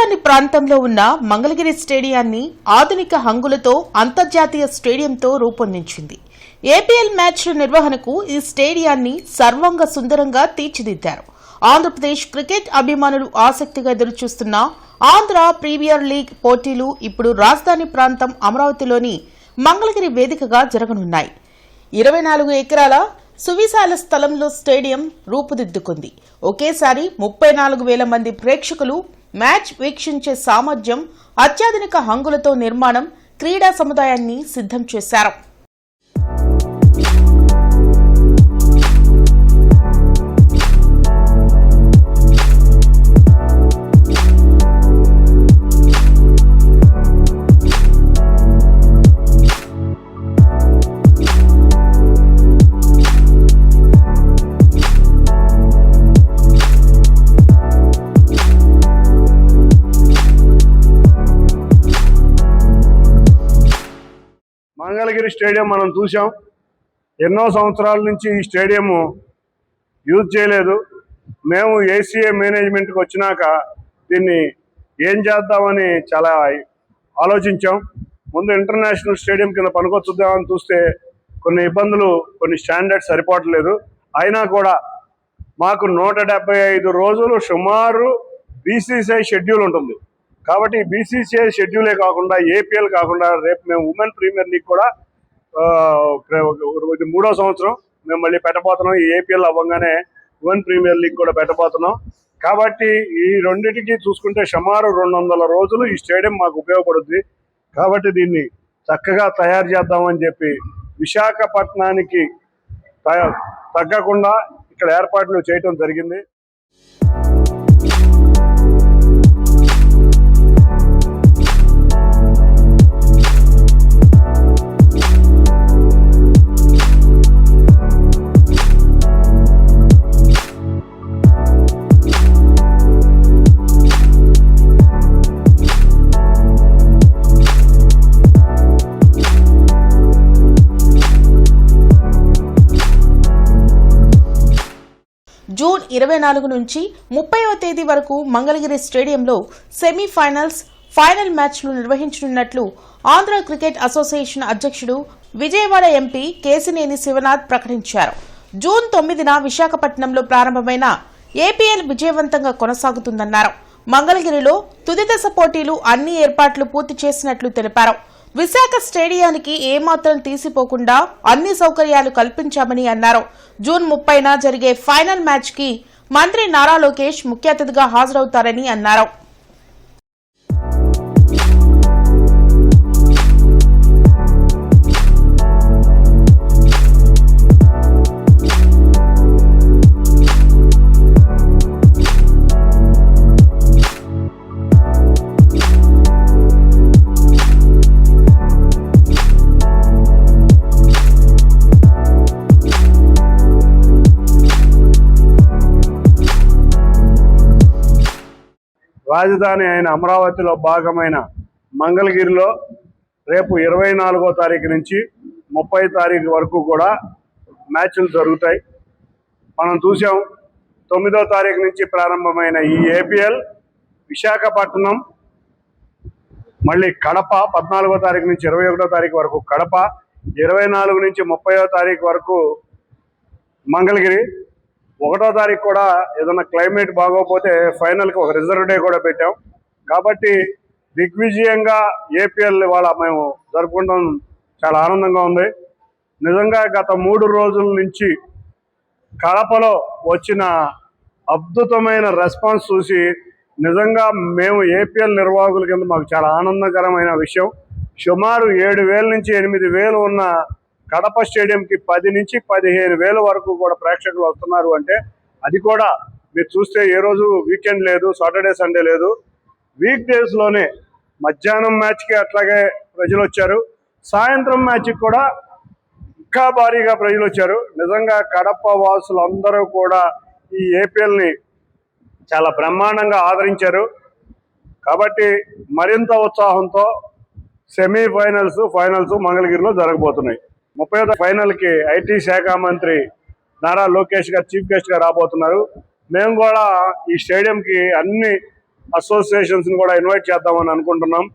రాజధాని ప్రాంతంలో ఉన్న మంగళగిరి స్టేడియాన్ని ఆధునిక హంగులతో అంతర్జాతీయ స్టేడియంతో రూపొందించింది. ఏపీఎల్ మ్యాచ్ల నిర్వహణకు ఈ స్టేడియాన్ని సర్వంగ సుందరంగా తీర్చిదిద్దారు. ఆంధ్రప్రదేశ్ క్రికెట్ అభిమానులు ఆసక్తిగా ఎదురుచూస్తున్న ఆంధ్ర ప్రీమియర్ లీగ్ పోటీలు ఇప్పుడు రాజధాని ప్రాంతం అమరావతిలోని మంగళగిరి వేదికగా జరగనున్నాయి. 24 ఎకరాల సువిశాల స్థలంలో స్టేడియం రూపుదిద్దుకుంది. ఒకేసారి 34,000 మంది ప్రేక్షకులు మ్యాచ్ వీక్షించే సామర్థ్యం, అత్యాధునిక హంగులతో నిర్మాణం క్రీడా సముదాయాన్ని సిద్ధం చేశారు. మంగళగిరి స్టేడియం మనం చూసాం. ఎన్నో సంవత్సరాల నుంచి ఈ స్టేడియం యూజ్ చేయలేదు. మేము ఏసీఏ మేనేజ్మెంట్కి వచ్చినాక దీన్ని ఏం చేద్దామని చాలా ఆలోచించాం. ముందు ఇంటర్నేషనల్ స్టేడియం కింద పనికొచ్చుద్దామని చూస్తే కొన్ని ఇబ్బందులు, కొన్ని స్టాండర్డ్స్ సరిపోవట్లేదు. అయినా కూడా మాకు 175 రోజులు సుమారు బీసీసీఐ షెడ్యూల్ ఉంటుంది. కాబట్టి బీసీసీఐ షెడ్యూలే కాకుండా ఏపీఎల్ కాకుండా రేపు మేము ఉమెన్ ప్రీమియర్ లీగ్ కూడా 3వ సంవత్సరం మేము మళ్ళీ పెట్టబోతున్నాం. ఈ ఏపీఎల్ అవ్వగానే ఉమెన్ ప్రీమియర్ లీగ్ కూడా పెట్టబోతున్నాం. కాబట్టి ఈ రెండింటికి చూసుకుంటే సుమారు 200 రోజులు ఈ స్టేడియం మాకు ఉపయోగపడుతుంది. కాబట్టి దీన్ని చక్కగా తయారు చేద్దామని చెప్పి విశాఖపట్నానికి తగ్గకుండా ఇక్కడ ఏర్పాట్లు చేయటం జరిగింది. జూన్ 24 నుంచి 30వ తేదీ వరకు మంగళగిరి స్టేడియంలో సెమీఫైనల్స్, ఫైనల్ మ్యాచ్లు నిర్వహించనున్నట్లు ఆంధ్ర క్రికెట్ అసోసియేషన్ అధ్యక్షుడు, విజయవాడ ఎంపీ కేశినేని శివనాథ్ ప్రకటించారు. జూన్ 9న విశాఖపట్నంలో ప్రారంభమైన ఏపీఎల్ విజయవంతంగా కొనసాగుతుందన్నారు. మంగళగిరిలో తుది దశ పోటీలు అన్ని ఏర్పాట్లు పూర్తి చేసినట్లు తెలిపారు. విశాఖ స్టేడియానికి ఏమాత్రం తీసిపోకుండా అన్ని సౌకర్యాలు కల్పించామని అన్నారు. జూన్ 30న జరిగే ఫైనల్ మ్యాచ్ కి మంత్రి నారా లోకేష్ ముఖ్య అతిథిగా హాజరవుతారని అన్నారు. రాజధాని అయిన అమరావతిలో భాగమైన మంగళగిరిలో రేపు 24వ తారీఖు నుంచి 30వ తారీఖు వరకు కూడా మ్యాచ్లు జరుగుతాయి. మనం చూసాం 9వ తారీఖు నుంచి ప్రారంభమైన ఈ ఏపీఎల్ విశాఖపట్నం, మళ్ళీ కడప 14వ తారీఖు నుంచి 21వ తారీఖు వరకు కడప, 24 నుంచి 30వ తారీఖు వరకు మంగళగిరి. 1వ తారీఖు కూడా ఏదైనా క్లైమేట్ బాగోకపోతే ఫైనల్కి ఒక రిజర్వ్ డే కూడా పెట్టాం. కాబట్టి దిగ్విజయంగా ఏపీఎల్ ఇవాళ మేము జరుపుకుంటాం. చాలా ఆనందంగా ఉంది. నిజంగా గత 3 రోజుల నుంచి కడపలో వచ్చిన అద్భుతమైన రెస్పాన్స్ చూసి నిజంగా మేము ఏపీఎల్ నిర్వాహకుల కింద మాకు చాలా ఆనందకరమైన విషయం. సుమారు 7,000 నుంచి 8,000 ఉన్న కడప స్టేడియంకి 10 నుంచి 15,000 వరకు కూడా ప్రేక్షకులు వస్తున్నారు. అంటే అది కూడా మీరు చూస్తే ఏ రోజు వీకెండ్ లేదు, సాటర్డే సండే లేదు. వీక్ డేస్లోనే మధ్యాహ్నం మ్యాచ్కి అట్లాగే ప్రజలు వచ్చారు. సాయంత్రం మ్యాచ్కి కూడా ఇంకా భారీగా ప్రజలు వచ్చారు. నిజంగా కడప వాసులందరూ కూడా ఈ ఏపీఎల్ని చాలా బ్రహ్మాండంగా ఆదరించారు. కాబట్టి మరింత ఉత్సాహంతో సెమీఫైనల్స్, ఫైనల్స్ మంగళగిరిలో జరగబోతున్నాయి. 30వ ఫైనల్కి ఐటీ శాఖ మంత్రి నారా లోకేష్ గారు చీఫ్ గెస్ట్గా రాబోతున్నారు. మేము కూడా ఈ స్టేడియంకి అన్ని అసోసియేషన్స్ ని కూడా ఇన్వైట్ చేద్దామని అనుకుంటున్నాం.